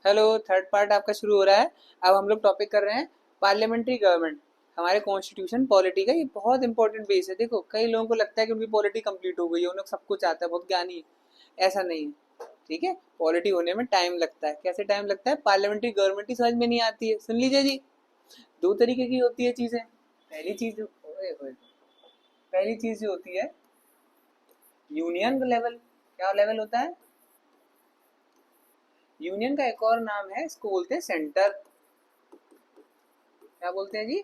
Hello, third part आपका शुरू हो रहा है। अब हम लोग टॉपिक कर रहे हैं पार्लियामेंट्री गवर्नमेंट। हमारे कॉन्स्टिट्यूशन पॉलिटी का ये बहुत इंपॉर्टेंट बेस है। देखो, कई लोगों को लगता है कि उनकी पॉलिटी कंप्लीट हो गई है, उन लोग सब कुछ आता है, बहुत ज्ञानी है। ऐसा नहीं है, ठीक है। पॉलिटी होने में टाइम लगता है। कैसे टाइम लगता है? पार्लियामेंट्री गवर्नमेंट ही समझ में नहीं आती है। सुन लीजिए जी, दो तरीके की होती है चीजें। पहली चीज, ओए होए, पहली चीज जो होती है यूनियन लेवल। क्या लेवल होता है? यूनियन का एक और नाम है, इसको बोलते हैं सेंटर। क्या बोलते हैं जी?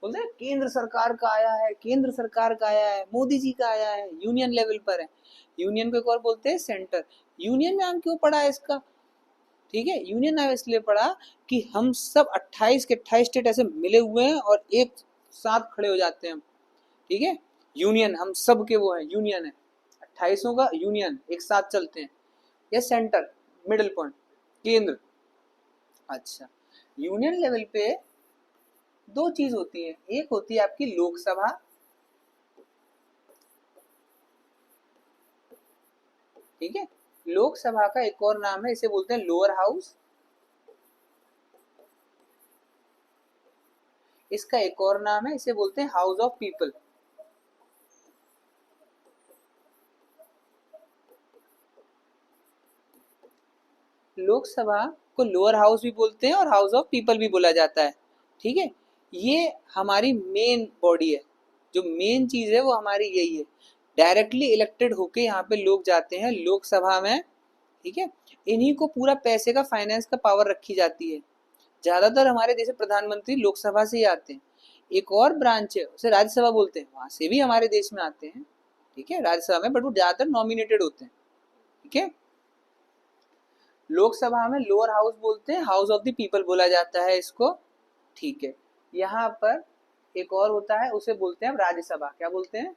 बोलते हैं केंद्र सरकार का आया है, केंद्र सरकार का आया है, मोदी जी का आया है, यूनियन लेवल पर है। यूनियन को एक और बोलते हैं सेंटर। यूनियन नाम क्यों पड़ा है इसका? ठीक है, यूनियन नाम इसलिए पड़ा कि हम सब 28 के 28 स्टेट ऐसे मिले हुए हैं और एक साथ खड़े हो जाते हैं हम। ठीक है, यूनियन हम सब के वो है, यूनियन है। 28 का यूनियन एक साथ चलते हैं। ये सेंटर, मिडिल पॉइंट, केंद्र। अच्छा, यूनियन लेवल पे दो चीज होती है। एक होती है आपकी लोकसभा, ठीक है। लोकसभा का एक और नाम है, इसे बोलते हैं लोअर हाउस। इसका एक और नाम है, इसे बोलते हैं हाउस ऑफ पीपल। लोकसभा को लोअर हाउस भी बोलते हैं और हाउस ऑफ पीपल भी बोला जाता है, ठीक है। ये हमारी मेन बॉडी है। जो मेन चीज है वो हमारी यही है। डायरेक्टली इलेक्टेड होके यहाँ पे लोग जाते हैं लोकसभा में, ठीक है। इन्हीं को पूरा पैसे का, फाइनेंस का पावर रखी जाती है। ज्यादातर हमारे देश में प्रधानमंत्री लोकसभा से ही आते हैं। एक और ब्रांच है, उसे राज्यसभा बोलते हैं, वहां से भी हमारे देश में आते हैं, ठीक है, राज्यसभा में, बट वो ज्यादातर नॉमिनेटेड होते हैं, ठीक है। लोकसभा में लोअर हाउस बोलते हैं, हाउस ऑफ द पीपल बोला जाता है इसको, ठीक है। यहाँ पर एक और होता है, उसे बोलते हैं राज्यसभा। क्या बोलते हैं?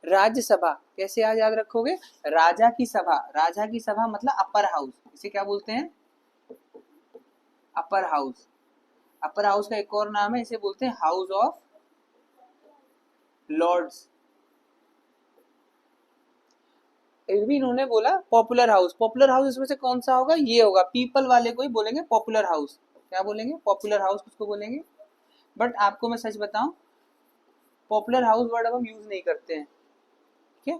राज्यसभा। कैसे आज याद रखोगे? राजा की सभा। राजा की सभा मतलब अपर हाउस, इसे क्या बोलते हैं? Upper house. अपर हाउस का एक और नाम है, इसे बोलते हैं हाउस ऑफ लॉर्ड्स। फिर भी इन्होंने बोला पॉपुलर हाउस। पॉपुलर हाउस इसमें से कौन सा होगा? ये होगा, पीपल वाले को ही बोलेंगे पॉपुलर हाउस। क्या बोलेंगे? पॉपुलर हाउस किसको बोलेंगे? बट आपको मैं सच बताऊं, पॉपुलर हाउस वर्ड अब हम यूज नहीं करते हैं, ठीक है।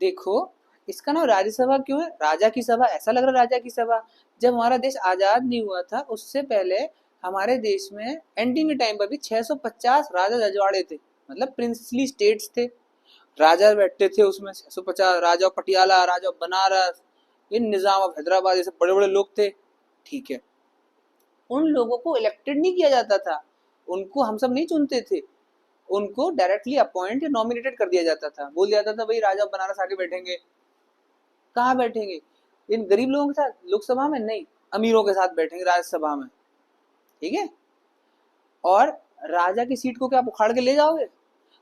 देखो, इसका नाम राज्यसभा क्यों है? राजा की सभा, ऐसा लग रहा है राजा की सभा। जब हमारा देश आजाद नहीं हुआ था, उससे पहले हमारे देश में एंडिंग के टाइम पर भी 650 राजा रजवाड़े थे, मतलब प्रिंसली स्टेट्स थे। राजा बैठते थे उसमें 650 राजा। पटियाला, राजा बनारस, ये निजाम ऑफ हैदराबाद, जैसे बड़े बड़े लोग थे, ठीक है। उन लोगों को इलेक्टेड नहीं किया जाता था, उनको हम सब नहीं चुनते थे। उनको डायरेक्टली अपॉइंट या नॉमिनेटेड कर दिया जाता था। बोल दिया जाता था भाई राजा बनारस आके बैठेंगे। कहाँ बैठेंगे? इन गरीब लोगों के साथ लोकसभा में नहीं, अमीरों के साथ बैठेंगे राज्यसभा में, ठीक है। और राजा की सीट को क्या आप उखाड़ के ले जाओगे?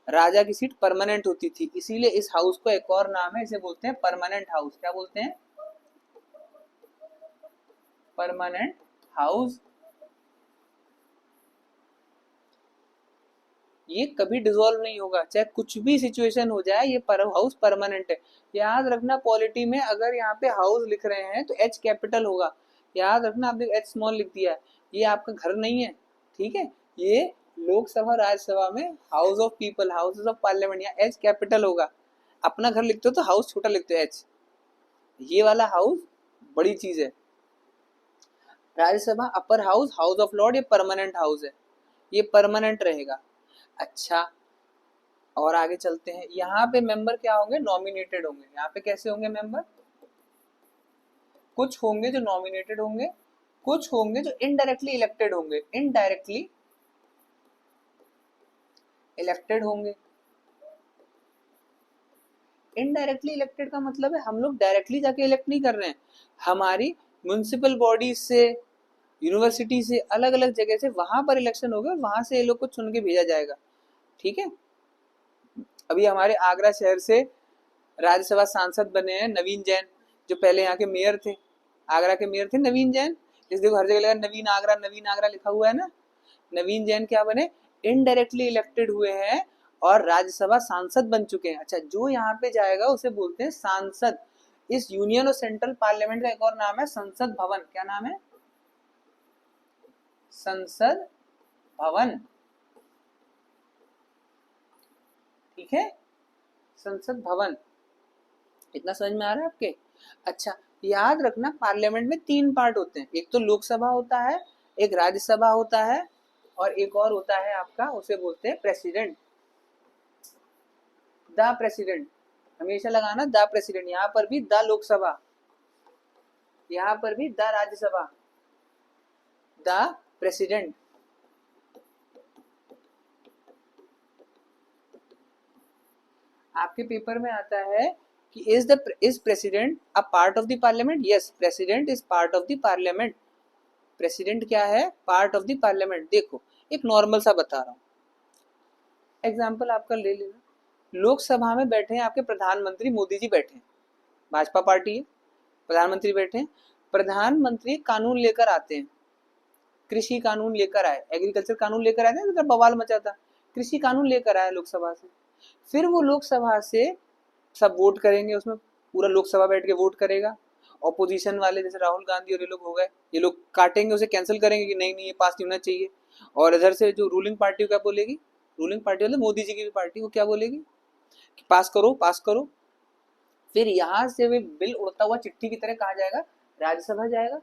राजा की सीट परमानेंट होती थी, इसीलिए इस हाउस को एक और नाम है, इसे बोलते हैं परमानेंट हाउस। क्या बोलते हैं? Permanent house. ये कभी डिसॉल्व नहीं होगा, चाहे कुछ भी सिचुएशन हो जाए, ये हाउस परमानेंट है। याद रखना, पॉलिटी में अगर यहाँ पे हाउस लिख रहे हैं तो एच कैपिटल होगा। याद रखना, आपने एच स्मॉल लिख दिया है, ये आपका घर नहीं है, ठीक है। ये लोकसभा राज्यसभा में house of people, houses of parliament, यहाँ एच कैपिटल होगा। अपना घर लिखते हो तो हाउस छोटा लिखते हो, एच। ये वाला हाउस बड़ी चीज है। Rajya Sabha upper house, house of Lord, ये परमानेंट हाउस है, ये परमानेंट रहेगा। अच्छा, और आगे चलते हैं। यहाँ पे मेंबर क्या होंगे? नॉमिनेटेड होंगे। यहाँ पे कैसे होंगे मेंबर? कुछ होंगे जो नॉमिनेटेड होंगे, कुछ होंगे जो इनडायरेक्टली इलेक्टेड होंगे। इनडायरेक्टली इलेक्टेड होंगे। इनडायरेक्टली इलेक्टेड का मतलब है हम लोग डायरेक्टली जाके इलेक्ट नहीं कर रहे हैं। हमारी म्युनिसिपल बॉडीज से, यूनिवर्सिटी से, अलग अलग जगह से वहां पर इलेक्शन होगा, वहां से ये लोग को चुन के भेजा जाएगा, ठीक है। अभी हमारे आगरा शहर से राज्यसभा सांसद बने हैं नवीन जैन, जो पहले यहाँ के मेयर थे। आगरा के मेयर थे नवीन जैन। इस देखो, हर जगह लगा नवीन आगरा लिखा हुआ है ना। नवीन जैन क्या बने? इनडायरेक्टली इलेक्टेड हुए हैं और राज्यसभा सांसद बन चुके हैं। अच्छा, जो यहाँ पे जाएगा उसे बोलते हैं सांसद। इस यूनियन और सेंट्रल पार्लियामेंट का एक और नाम है संसद भवन। क्या नाम है? संसद भवन। ठीक है, संसद भवन। इतना समझ में आ रहा है आपके? अच्छा, याद रखना पार्लियामेंट में 3 पार्ट होते हैं, एक तो लोकसभा होता है, एक राज्यसभा होता है, और एक और होता है आपका, उसे बोलते हैं प्रेसिडेंट। द प्रेसिडेंट हमेशा लगाना, द प्रेसिडेंट। यहाँ पर भी द लोकसभा, यहाँ पर भी द राज्यसभा, द प्रेसिडेंट। आपके पेपर में आता है कि is president a part of the parliament? Yes, president is part of the parliament. President क्या है? Part of the parliament. देखो, एक नॉर्मल सा बता रहा हूँ एग्जाम्पल आपका ले लेना। लोकसभा में बैठे हैं आपके प्रधानमंत्री मोदी जी बैठे हैं, भाजपा पार्टी है, प्रधानमंत्री बैठे हैं। प्रधानमंत्री कानून लेकर आते हैं, कृषि कानून लेकर आए, एग्रीकल्चर कानून लेकर आए थे, तो बवाल मचा था। कृषि कानून लेकर आए लोकसभा से, फिर वो लोकसभा से सब वोट करेंगे, उसमें पूरा लोकसभा बैठ के वोट करेगा। ऑपोजिशन वाले जैसे राहुल गांधी और ये लोग हो गए, ये लोग काटेंगे, उसे कैंसिल करेंगे कि नहीं नहीं ये पास नहीं होना चाहिए। और इधर से जो रूलिंग पार्टी क्या बोलेगी? रूलिंग पार्टी मतलब मोदी जी की भी पार्टी, वो क्या बोलेगी कि पास करो पास करो। फिर यहाँ से वे बिल उड़ता हुआ चिट्ठी की तरह कहा जाएगा, राज्यसभा जाएगा।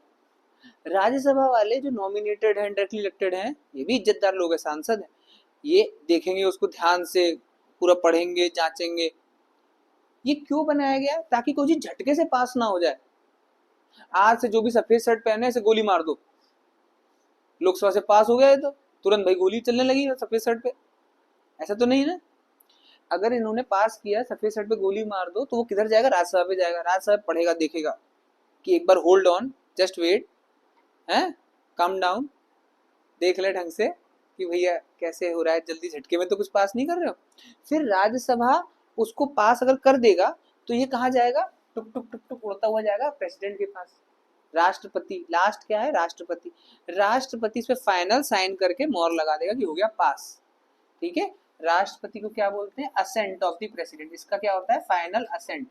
राज्यसभा वाले जो नॉमिनेटेड हैं, डायरेक्टली इलेक्टेड हैं, ये भी इज्जतदार लोग हैं, सांसद हैं, ये देखेंगे उसको ध्यान से, पूरा पढ़ेंगे, जांचेंगे। ये क्यों बनाया गया? ताकि कोई चीज झटके से पास ना हो जाए। आज से जो भी सफेद शर्ट पहने ऐसे गोली मार दो, लोकसभा से पास हो गया है तो तुरंत भाई गोली चलने लगी सफेद शर्ट पे, ऐसा तो नहीं ना। अगर इन्होंने पास किया, सफेद शर्ट पे गोली मार दो, तो वो किधर जाएगा? राज्यसभा पे जाएगा। राज्यसभा पढ़ेगा, देखेगा कि एक बार होल्ड ऑन, जस्ट वेट, है, कम डाउन, देख ले ढंग से कि भैया कैसे हो रहा है, जल्दी झटके में तो कुछ पास नहीं कर रहे हो। फिर राज्यसभा उसको पास अगर कर देगा तो ये कहाँ जाएगा? टुक टुक टुक टुक उड़ता हुआ जाएगा प्रेसिडेंट के पास। राष्ट्रपति, लास्ट क्या है? राष्ट्रपति। राष्ट्रपति इस पे फाइनल साइन करके मोहर लगा देगा कि हो गया पास। ठीक है, राष्ट्रपति को क्या बोलते हैं? Assent of the president. इसका क्या होता है? Final assent.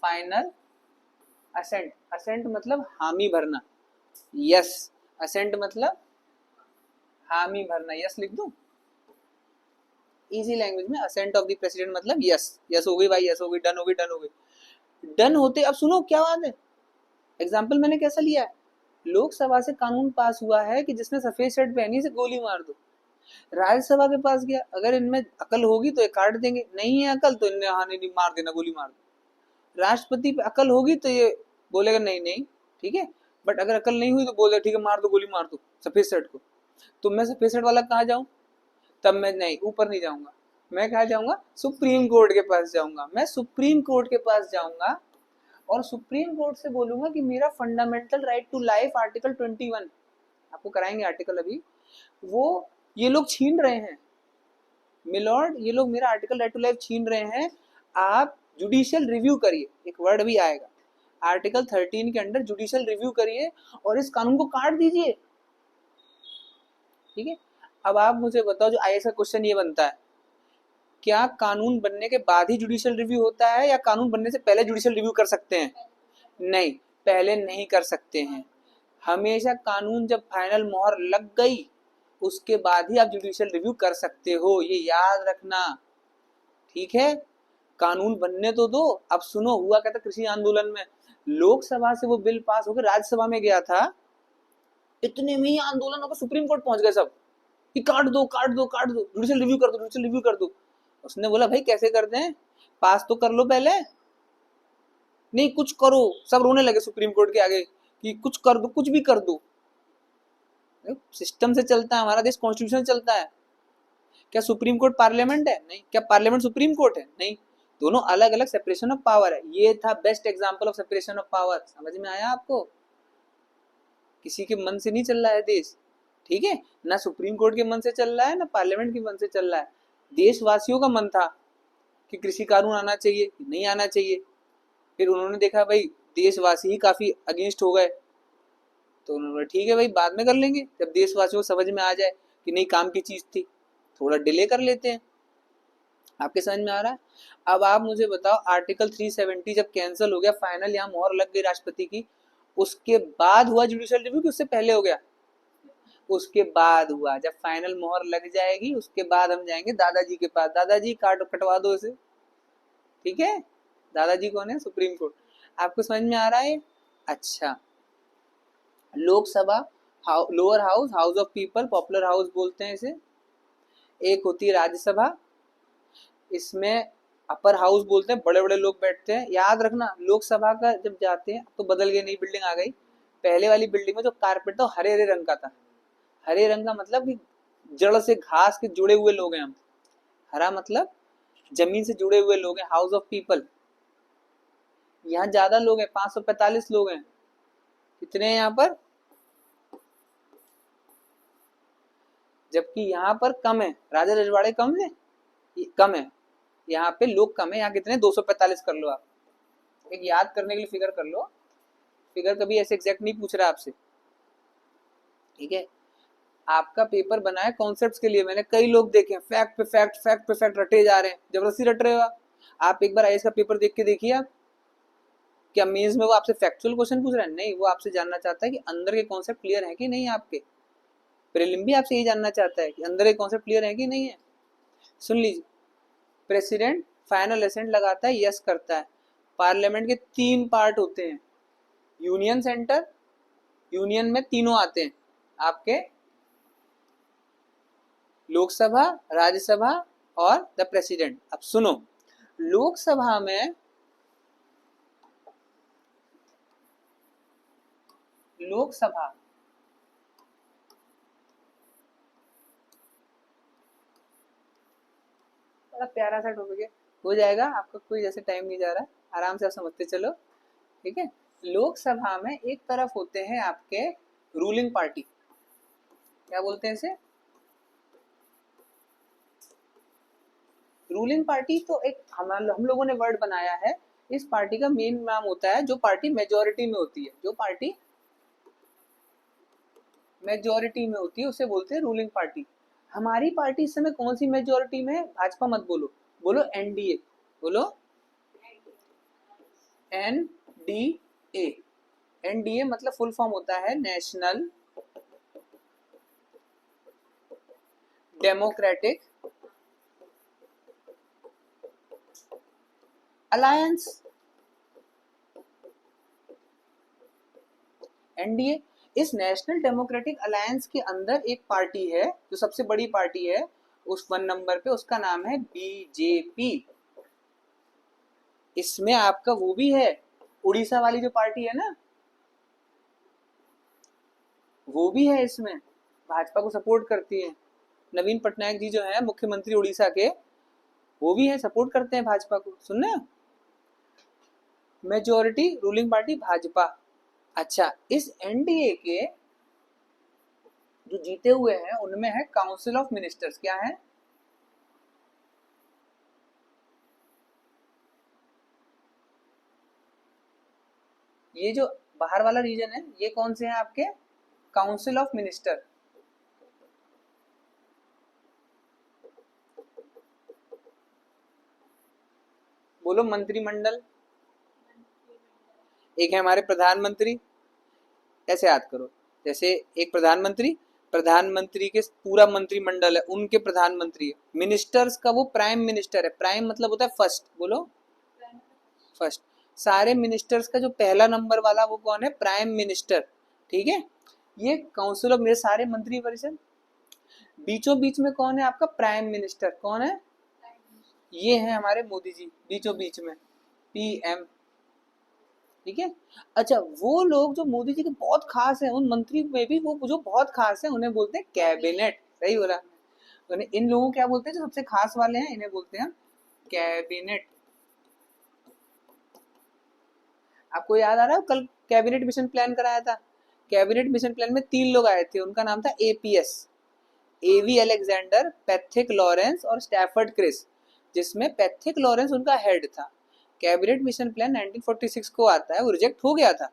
Final assent, assent मतलब हामी भरना, यस। असेंट मतलब हामी भरना, यस लिख दूं इजी लैंग्वेज में। असेंट ऑफ द प्रेसिडेंट मतलब यस। यस हो गई भाई, यस हो गई, डन हो गई, डन हो गई। डन होते, अब सुनो क्या बात है, एग्जाम्पल मैंने कैसा लिया है। लोकसभा से कानून पास हुआ है कि जिसने सफेद शर्ट पहनी से गोली मार दो। राज्यसभा के पास गया, अगर इनमें अकल होगी तो ये काट देंगे, नहीं है अकल तो इनने हाँ नहीं मार देना, गोली मार दो। राष्ट्रपति पे अकल होगी तो ये बोलेगा नहीं नहीं ठीक है, बट अगर अकल नहीं हुई तो बोलेगा ठीक है मार दो, गोली मार दो सफेद शर्ट को। तो मैं सफेद शर्ट वाला कहाँ जाऊं? तब मैं नहीं, ऊपर नहीं जाऊंगा, मैं कहाँ जाऊंगा? सुप्रीम कोर्ट के पास जाऊंगा। मैं सुप्रीम कोर्ट के पास जाऊंगा और सुप्रीम कोर्ट से बोलूंगा कि मेरा fundamental right to life article 21, आपको कराएंगे आर्टिकल अभी, वो ये लोग छीन रहे हैं मिलॉर्ड, ये लोग मेरा आर्टिकल राइट टू लाइफ छीन रहे हैं। आप जुडिशियल रिव्यू करिए, एक वर्ड भी आएगा आर्टिकल 13 के अंडर, जुडिशियल रिव्यू करिए और इस कानून को काट दीजिए। ठीक है, अब आप मुझे बताओ, जो आईएएस का क्वेश्चन ये बनता है, क्या कानून बनने के बाद ही जुडिशियल रिव्यू होता है या कानून बनने से पहले जुडिशियल रिव्यू कर सकते हैं? नहीं, पहले नहीं कर सकते हैं। हमेशा कानून जब फाइनल मोहर लग गई उसके बाद ही आप जुडिशियल रिव्यू कर सकते हो, ये याद रखना। ठीक है, कानून बनने तो दो। अब सुनो, हुआ क्या था कृषि आंदोलन में, लोकसभा से वो बिल पास होकर राज्यसभा में गया था, इतने में ही आंदोलन होकर सुप्रीम कोर्ट पहुंच गए सब कि काट दो काट दो काट दो, जुडिशियल रिव्यू कर दो, जुडिशियल रिव्यू कर दो। उसने बोला भाई कैसे कर दें, पास तो कर लो पहले। नहीं कुछ करो, सब रोने लगे सुप्रीम कोर्ट के आगे कि कुछ कर दो, कुछ भी कर दो। सिस्टम से चलता है हमारा देश, कॉन्स्टिट्यूशन चलता है। क्या सुप्रीम कोर्ट पार्लियामेंट है? नहीं। क्या पार्लियामेंट सुप्रीम कोर्ट है? नहीं। दोनों अलग अलग सेपरेशन ऑफ पावर है। ये था best example of separation of power. समझ में आया आपको? किसी के मन से नहीं चल रहा है देश, ठीक है, ना सुप्रीम कोर्ट के मन से चल रहा है ना पार्लियामेंट के मन से चल रहा है। देशवासियों का मन था कि कृषि कानून आना चाहिए, नहीं आना चाहिए। फिर उन्होंने देखा भाई देशवासी ही काफी अगेंस्ट हो गए, तो उन्होंने ठीक है भाई बाद में कर लेंगे, जब देशवासियों को समझ में आ जाए कि नहीं काम की चीज थी, थोड़ा डिले कर लेते हैं। आपके समझ में आ रहा है? अब आप मुझे बताओ, आर्टिकल 370 जब कैंसिल हो गया, फाइनल यहाँ मोहर लग गई राष्ट्रपति की, उसके बाद हुआ जुडिशियल रिव्यू कि उससे पहले हो गया? उसके बाद हुआ। जब फाइनल मोहर लग जाएगी उसके बाद हम जाएंगे दादाजी के पास, दादाजी काट कटवा दो इसे, ठीक है? दादाजी कौन है? Supreme court. आपको समझ में आ रहा है? अच्छा, Lok Sabha, lower house, house of people, popular house बोलते हैं इसे। एक होती है राज्यसभा, इसमें अपर हाउस बोलते हैं, बड़े बड़े लोग बैठते हैं। याद रखना, लोकसभा का जब जाते हैं तो बदल गई, नई बिल्डिंग आ गई। पहले वाली बिल्डिंग में जो कारपेट था हरे हरे रंग का था। हरे रंग का मतलब कि जड़ से घास के जुड़े हुए लोग हैं हम। हरा मतलब जमीन से जुड़े हुए लोग हैं, हाउस ऑफ पीपल। यहाँ ज्यादा लोग हैं, 545 लोग हैं। कितने हैं यहाँ पर? जबकि यहाँ पर कम है, राजा रजवाड़े कम है, कम है। यहाँ पे लोग कम है, यहाँ कितने? 245 कर लो आप। एक याद करने के लिए फिगर कर लो, फिगर कभी ऐसे एग्जैक्ट नहीं पूछ रहा आपसे, ठीक है? आपका पेपर बना है कॉन्सेप्ट्स के लिए। मैंने कई लोग देखे फैक्ट पे फैक्ट, फैक्ट पे फैक्ट रटे जा रहे हैं, जबरदस्ती रट रहे हो आप। एक बार आईएएस का पेपर देख के देखिए आप, क्या मेंस में वो आपसे फैक्चुअल क्वेश्चन पूछ रहा है? नहीं, वो आपसे जानना चाहता है कि अंदर के कॉन्सेप्ट क्लियर है कि नहीं आपके। प्रीलिम भी आपसे यही जानना चाहता है कि अंदर के कॉन्सेप्ट क्लियर है कि नहीं है। सुन लीजिए, प्रेसिडेंट फाइनल असेंट लगाता है, यस करता है। पार्लियामेंट के 3 पार्ट होते हैं, यूनियन सेंटर, यूनियन में तीनों आते हैं आपके, लोकसभा, राज्यसभा और द प्रेसिडेंट। अब सुनो, लोकसभा में, लोकसभा बड़ा प्यारा सा टॉपिक है, हो जाएगा आपका, कोई जैसे टाइम नहीं जा रहा है, आराम से आप समझते चलो, ठीक है? लोकसभा में एक तरफ होते हैं आपके रूलिंग पार्टी, क्या बोलते हैं इसे? Ruling party. तो एक हम लोगों ने वर्ड बनाया है, इस पार्टी का मेन नाम होता है जो पार्टी मेजोरिटी में होती है, जो पार्टी मेजोरिटी में होती है उसे बोलते हैं रूलिंग पार्टी। हमारी पार्टी इस समय कौन सी मेजोरिटी में है? भाजपा मत बोलो, बोलो एनडीए, बोलो एनडीए। एनडीए मतलब फुल फॉर्म होता है नेशनल डेमोक्रेटिक अलायंस। एनडीए, इस नेशनल डेमोक्रेटिक अलायंस के अंदर एक पार्टी है जो सबसे बड़ी पार्टी है, उस 1 नंबर पे, उसका नाम है बीजेपी। इसमें आपका वो भी है, उड़ीसा वाली जो पार्टी है ना, वो भी है इसमें, भाजपा को सपोर्ट करती है। नवीन पटनायक जी जो है मुख्यमंत्री उड़ीसा के, वो भी है, सपोर्ट करते हैं भाजपा को। सुनना, मेजोरिटी रूलिंग पार्टी भाजपा। अच्छा, इस एनडीए के जो जीते हुए हैं उनमें है काउंसिल ऑफ मिनिस्टर्स। क्या है? ये जो बाहर वाला रीजन है, ये कौन से हैं आपके? Council of minister. बोलो मंत्रिमंडल। एक है हमारे प्रधानमंत्री, ऐसे याद करो, जैसे एक प्रधानमंत्री, प्रधानमंत्री के पूरा मंत्रिमंडल है, उनके प्रधानमंत्री है। मिनिस्टर्स का वो प्राइम मिनिस्टर है, प्राइम मतलब होता है फर्स्ट, बोलो फर्स्ट। सारे मिनिस्टर्स का जो पहला नंबर वाला वो कौन है? प्राइम मिनिस्टर, ठीक है? ये काउंसिल ऑफ, मेरे सारे मंत्री परिषद, बीचों बीच में कौन है आपका? Prime minister. कौन है? ये है हमारे मोदी जी, बीचों बीच में पीएम, ठीक है? अच्छा, वो लोग जो मोदी जी के बहुत खास हैं, उन मंत्री में भी वो जो बहुत खास है उन्हें बोलते हैं कैबिनेट। सही बोला। तो इन लोगों को क्या बोलते हैं? जो सबसे खास वाले हैं इन्हें बोलते हैं कैबिनेट। आपको याद आ रहा है कल कैबिनेट मिशन प्लान कराया था? कैबिनेट मिशन प्लान में 3 लोग आए थे, उनका नाम था एपीएस, एवी अलेक्जेंडर, पैथिक लॉरेंस और स्टैफर्ड क्रिस, जिसमें पैथिक लॉरेंस उनका हेड था। कैबिनेट मिशन प्लान 1946 को आता है, वो रिजेक्ट हो गया था,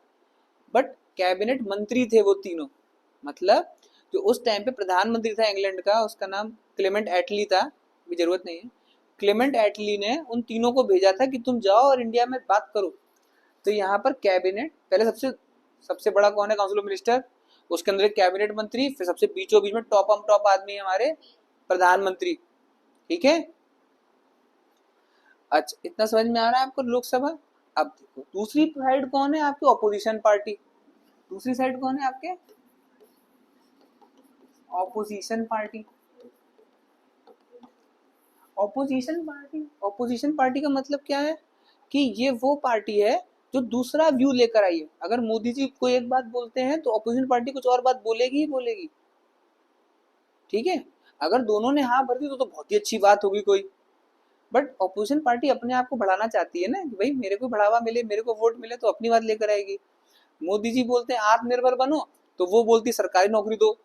बट कैबिनेट मंत्री थे वो तीनों। मतलब जो उस टाइम पे प्रधानमंत्री था इंग्लैंड का, उसका नाम क्लेमेंट एटली था, भी जरूरत नहीं है। क्लेमेंट एटली ने उन तीनों को भेजा था कि तुम जाओ और इंडिया में बात करो। तो यहाँ पर कैबिनेट पहले सबसे सबसे बड़ा कौन है, काउंसिल ऑफ मिनिस्टर, उसके अंदर एक कैबिनेट मंत्री, फिर सबसे बीचों बीच में टॉप आदमी है हमारे प्रधानमंत्री। ठीक है, अच्छा इतना समझ में आ रहा है आपको लोकसभा। अब देखो दूसरी साइड कौन है आपकी, ऑपोजिशन पार्टी। दूसरी साइड कौन है आपके, ऑपोजिशन पार्टी। ऑपोजिशन पार्टी का मतलब क्या है कि ये वो पार्टी है जो दूसरा व्यू लेकर आई है। अगर मोदी जी कोई एक बात बोलते हैं तो ऑपोजिशन पार्टी कुछ और बात बोलेगी ही बोलेगी। ठीक है, अगर दोनों ने हाँ भर दी तो बहुत ही अच्छी बात होगी कोई, बट ऑपोजिशन पार्टी अपने आप को बढ़ाना चाहती है ना कि भाई मेरे को बढ़ावा मिले, मेरे को वोट मिले तो अपनी बात लेकर आएगी। मोदी जी बोलते हैं आत्मनिर्भर बनो, तो वो बोलती सरकारी नौकरी दो।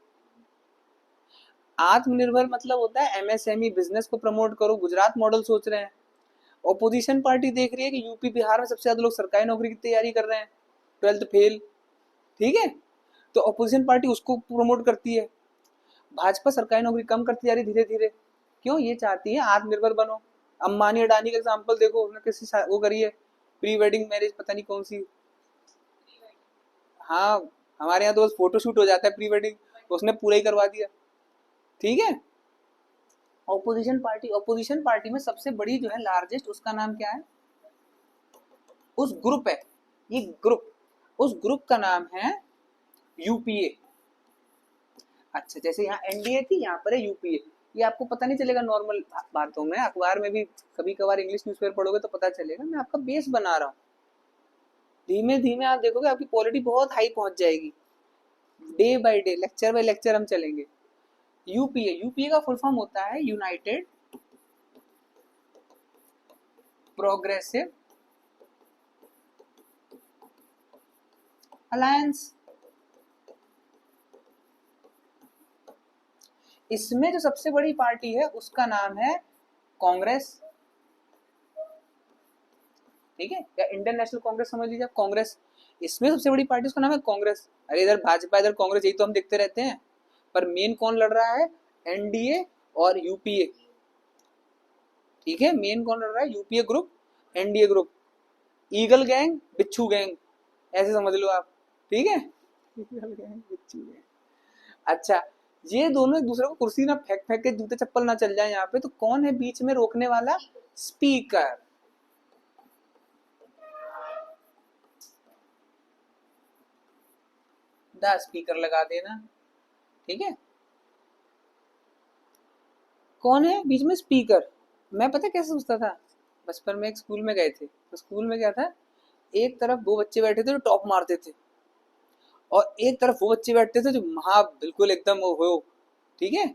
आत्मनिर्भर मतलब होता है एमएसएमई बिजनेस को प्रमोट करो, गुजरात मॉडल सोच रहे हैं। ऑपोजिशन पार्टी देख रही है कि यूपी बिहार में सबसे ज्यादा लोग सरकारी नौकरी की तैयारी कर रहे हैं, 12th फेल। ठीक है, तो ऑपोजिशन पार्टी उसको प्रमोट करती है। भाजपा सरकारी नौकरी कम करती जा रही धीरे धीरे, क्यों, ये चाहती है आत्मनिर्भर बनो। अंबानी अडानी का एग्जाम्पल देखो, उन्होंने किसी वो करी है प्री वेडिंग मैरिज, पता नहीं कौन सी। हाँ, हमारे यहाँ तो बस फोटो शूट हो जाता है प्री वेडिंग, उसने पूरा ही करवा दिया। ठीक है, ऑपोजिशन पार्टी में सबसे बड़ी जो है लार्जेस्ट, उसका नाम क्या है, उस ग्रुप है, ये ग्रुप, उस ग्रुप का नाम है यूपीए। अच्छा, जैसे यहाँ एनडीए थी, यहाँ पर है यूपीए। ये आपको पता नहीं चलेगा नॉर्मल बातों में, अखबार में भी कभी कभार इंग्लिश न्यूज़पेपर पढ़ोगे तो पता चलेगा। मैं आपका बेस बना रहा हूँ, धीमे धीमे आप देखोगे आपकी पॉलिटी बहुत हाई पहुंच जाएगी। Day by day, lecture by lecture हम चलेंगे। यूपीए का फुल फॉर्म होता है यूनाइटेड प्रोग्रेसिव अलायंस। इसमें जो सबसे बड़ी पार्टी है उसका नाम है कांग्रेस। ठीक है, या इंडियन नेशनल कांग्रेस समझ लीजिए, कांग्रेस। इसमें सबसे बड़ी पार्टी उसका नाम है कांग्रेस। अरे इधर भाजपा इधर कांग्रेस, यही तो हम देखते रहते हैं, पर मेन कौन लड़ रहा है, एनडीए और यूपीए। ठीक है, मेन कौन लड़ रहा है, UPA group, NDA group. Eagle gang, बिच्छू गैंग, ऐसे समझ लो आप। ठीक है, ईगल गैंग, बिच्छू गैंग। अच्छा, ये दोनों एक दूसरे को कुर्सी ना फेंक फेंक के जूते चप्पल ना चल जाए यहाँ पे, तो कौन है बीच में रोकने वाला, स्पीकर। द स्पीकर लगा देना। ठीक है, कौन है बीच में, स्पीकर। मैं पता कैसे सोचता था, बचपन में एक स्कूल में गए थे, तो स्कूल में क्या था, एक तरफ वो बच्चे बैठे थे जो टॉप मारते थे, और एक तरफ वो बच्चे बैठते थे जो महा बिल्कुल एकदम हो, ठीक है,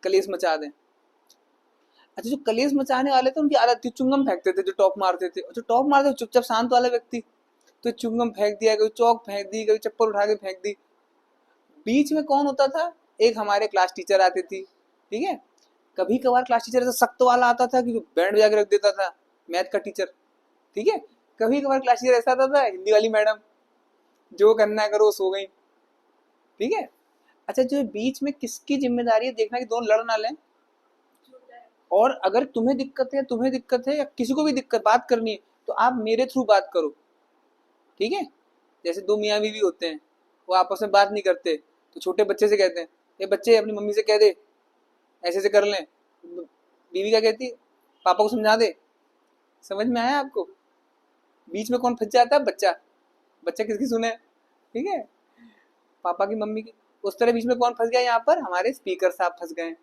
कलेश मचा दें। अच्छा, जो कलेश मचाने वाले थे उनकी आदत थी चुंगम फेंकते थे, जो टॉप मारते थे, और जो टॉप मारते थे चुपचाप शांत वाला व्यक्ति, तो चुंगम फेंक दिया, कभी चौक फेंक दी, कभी चप्पल उठा के फेंक दी। बीच में कौन होता था, एक हमारे क्लास टीचर आती थी। ठीक है, कभी कभार क्लास टीचर ऐसा सख्त वाला आता था कि बैंड बजा के रख देता था, मैथ का टीचर। ठीक है, कभी कभार क्लास टीचर ऐसा आता था, हिंदी वाली मैडम, जो करना है करो, सो गई। ठीक है, अच्छा, जो बीच में किसकी जिम्मेदारी है देखना कि दोनों लड़ ना लें, और अगर तुम्हें दिक्कत है या किसी को भी दिक्कत बात करनी है तो आप मेरे थ्रू बात करो। ठीक है, जैसे दो मियाँ बीवी होते हैं, वो आपस में बात नहीं करते, तो छोटे बच्चे से कहते हैं, ये बच्चे अपनी मम्मी से कह दे ऐसे ऐसे कर लें। बीवी क्या कहती है, पापा को समझा दे। समझ में आया आपको, बीच में कौन फंस जाता है, बच्चा। बच्चा किसकी सुने, ठीक है, पापा की मम्मी की। उस तरह बीच में कौन फंस गया, यहाँ पर हमारे स्पीकर साहब फंस गए,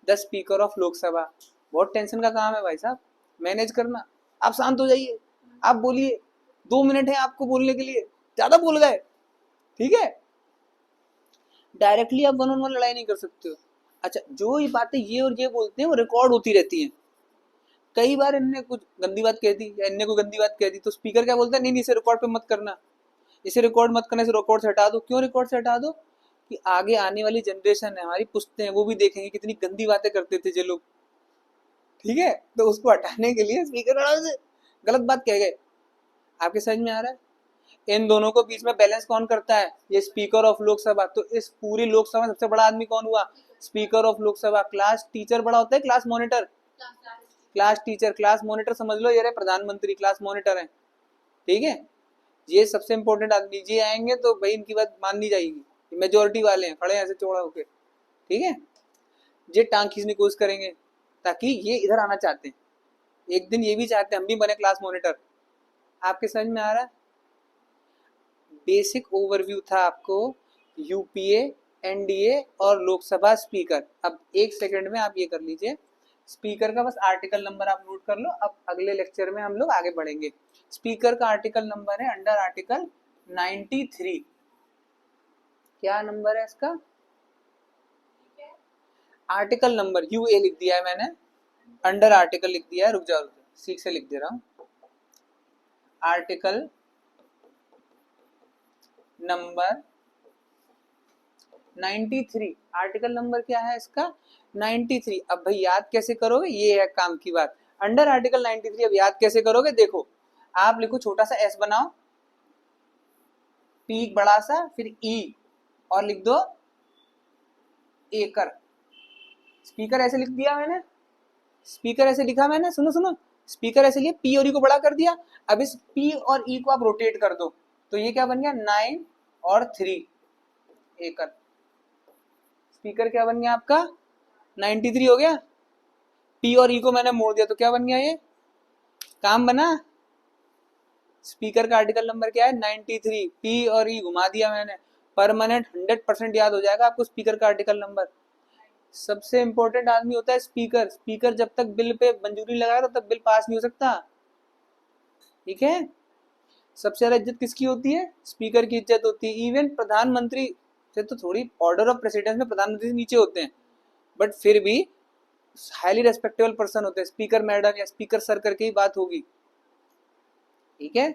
द स्पीकर ऑफ लोकसभा। बहुत टेंशन का काम है भाई साहब, मैनेज करना। आप शांत हो जाइए, आप बोलिए, 2 मिनट है आपको बोलने के लिए, ज्यादा बोल गए। ठीक है, डायरेक्टली आप 1-on-1 लड़ाई नहीं कर सकते हो। अच्छा, जो ये बातें ये और ये बोलते हैं वो रिकॉर्ड होती रहती हैं। कई बार इनने कुछ गंदी बात कह दी या इनने कोई गंदी बात कह दी, तो स्पीकर क्या बोलता है, नहीं नहीं इसे रिकॉर्ड पे मत करना, इसे रिकॉर्ड मत करना, इसे रिकॉर्ड से हटा दो। क्यों रिकॉर्ड से हटा दो, कि आगे आने वाली जनरेशन है, हमारी पुश्तें हैं, वो भी देखेंगे कितनी गंदी बातें करते थे ये लोग। ठीक है, तो उसको हटाने के लिए स्पीकर से गलत बात कह गए। आपके समझ में आ रहा है, इन दोनों को बीच में बैलेंस कौन करता है, ये स्पीकर ऑफ लोकसभा। तो इस पूरी लोकसभा में सबसे बड़ा आदमी कौन हुआ, speaker of Lok Sabha. Class teacher बड़ा होता है, class monitor, class teacher, class monitor समझ लो, ये रहे प्रधानमंत्री, क्लास मॉनिटर है, ठीक है। ये सबसे इंपॉर्टेंट आदमी, ये आएंगे तो भाई इनकी बात माननी जाएगी, मेजोरिटी वाले हैं, खड़े हैं ऐसे चौड़ा होके, ठीक है। ये टांग खींचने की कोशिश करेंगे ताकि ये इधर आना चाहते हैं, एक दिन ये भी चाहते हैं हम भी बने क्लास मॉनिटर। आपके समझ में आ रहा है? बेसिक ओवरव्यू था आपको यूपीए, एनडीए और लोकसभा स्पीकर। अब एक सेकंड में आप ये कर लीजिए, स्पीकर का बस आर्टिकल नंबर आप नोट कर लो, अब अगले लेक्चर में हम लोग आगे बढ़ेंगे। स्पीकर का आर्टिकल नंबर है अंडर आर्टिकल 93। क्या नंबर है इसका? आर्टिकल नंबर यूए लिख दिया है मैंने, अंडर आर्टिकल लिख दिया है, रुक जाओ ठीक से लिख दे रहा हूं। आर्टिकल नंबर 93, आर्टिकल नंबर क्या है इसका? 93। अब भाई याद कैसे करोगे, ये है काम की बात। अंडर आर्टिकल 93 अब याद कैसे करोगे? देखो आप लिखो, छोटा सा एस बनाओ, पी बड़ा सा, फिर ई और लिख दो एकर। स्पीकर ऐसे लिख दिया मैंने, स्पीकर ऐसे लिखा मैंने, सुनो सुनो, स्पीकर ऐसे लिया, पी और ई को बड़ा कर दिया। अब इस पी और ई को आप रोटेट कर दो तो ये क्या बन गया? 9 और 3 एकर। स्पीकर क्या बन गया आपका? 93 हो गया। पी और ई को मैंने मोड़ दिया तो क्या बन गया? ये काम बना। स्पीकर का आर्टिकल नंबर क्या है? 93। पी और ई घुमा दिया मैंने, परमानेंट 100% याद हो जाएगा आपको स्पीकर का आर्टिकल नंबर। सबसे इंपॉर्टेंट आदमी होता है स्पीकर। स्पीकर जब तक बिल पे मंजूरी लगाएगा तब तक बिल पास नहीं हो सकता, ठीक है। सबसे ज्यादा इज्जत किसकी होती है? स्पीकर की इज्जत होती है। इवन प्रधानमंत्री से तो थोड़ी ऑर्डर ऑफ प्रेसिडेंस में प्रधानमंत्री से नीचे होते हैं, बट फिर भी हाईली रेस्पेक्टेबल पर्सन होते हैं। स्पीकर मैडम या स्पीकर सर करके ही बात होगी, ठीक है।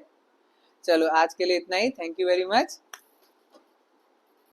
चलो आज के लिए इतना ही, थैंक यू वेरी मच।